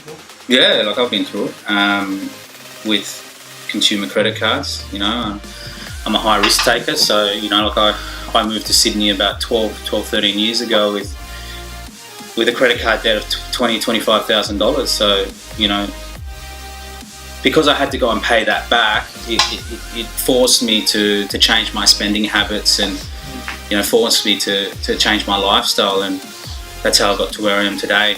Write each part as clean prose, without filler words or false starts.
before? Yeah, like I've been through it with consumer credit cards. You know, I'm a high risk taker, so you know, like I moved to Sydney about 13 years ago with a credit card debt of $25,000. So you know, because I had to go and pay that back, it forced me to change my spending habits and you know, forced me to change my lifestyle, and that's how I got to where I am today.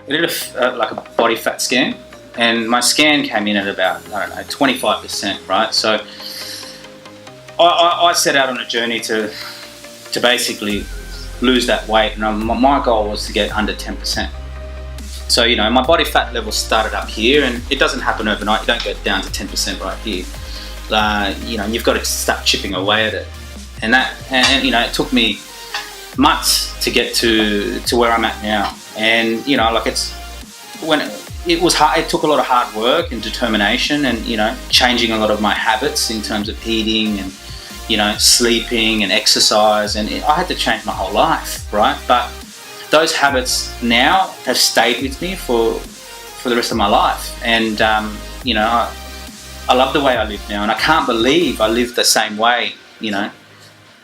I did like a body fat scan, and my scan came in at about, I don't know, 25%, right? So I set out on a journey to basically lose that weight, and my goal was to get under 10%. So, you know, my body fat level started up here, and it doesn't happen overnight. You don't go down to 10% right here. You know, you've got to start chipping away at it. And you know, it took me months to get to where I'm at now. And, you know, like it was hard. It took a lot of hard work and determination, and, you know, changing a lot of my habits in terms of eating and, you know, sleeping and exercise. And I had to change my whole life, right? But those habits now have stayed with me for the rest of my life. And, you know, I love the way I live now, and I can't believe I lived the same way, you know,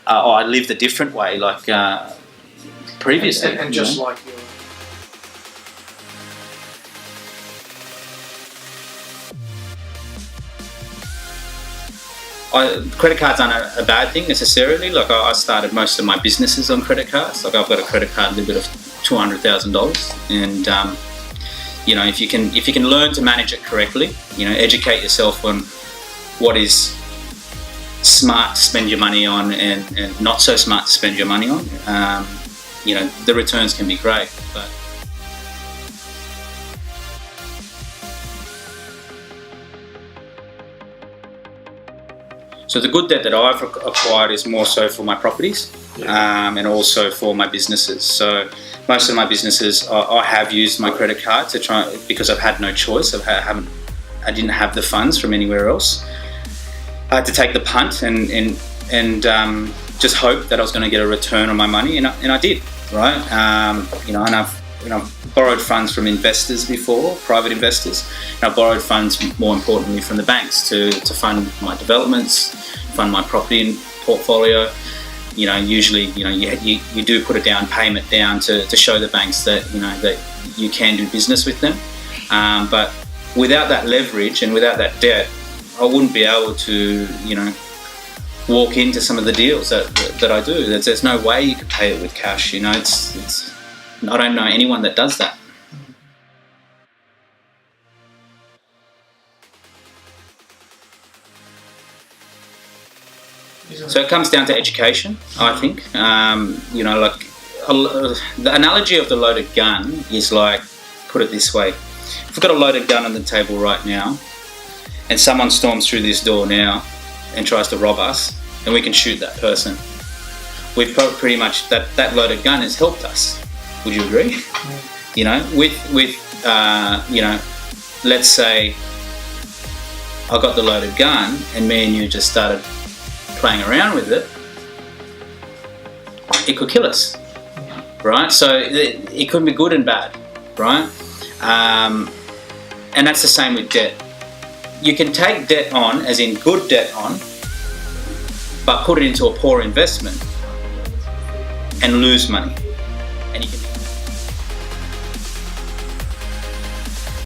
or I lived a different way, like previously. And just like your... Credit cards aren't a bad thing necessarily. Like I started most of my businesses on credit cards. Like I've got a credit card limit of $200,000, and you know, if you can learn to manage it correctly, you know, educate yourself on what is smart to spend your money on and not so smart to spend your money on, you know, the returns can be great. But so the good debt that I've acquired is more so for my properties, and also for my businesses. So most of my businesses, I have used my credit card to try, because I've had no choice. I didn't have the funds from anywhere else. I had to take the punt and just hope that I was going to get a return on my money, and I did, right? You know, and I've borrowed funds from investors before, private investors, and I've borrowed funds, more importantly, from the banks to fund my developments, fund my property portfolio. You know, usually, you know, you do put a down payment down to show the banks that, you know, that you can do business with them. But without that leverage and without that debt, I wouldn't be able to, you know, walk into some of the deals that I do. There's no way you could pay it with cash. You know, it's I don't know anyone that does that. So it comes down to education, I think. You know, like the analogy of the loaded gun is like, put it this way: if we've got a loaded gun on the table right now, and someone storms through this door now and tries to rob us, and we can shoot that person, we've pretty much, that loaded gun has helped us. Would you agree? You know, with you know, let's say I got the loaded gun and me and you just started playing around with it, it could kill us, right? So it could be good and bad, right? And that's the same with debt. You can take debt on, as in good debt on, but put it into a poor investment and lose money. And you can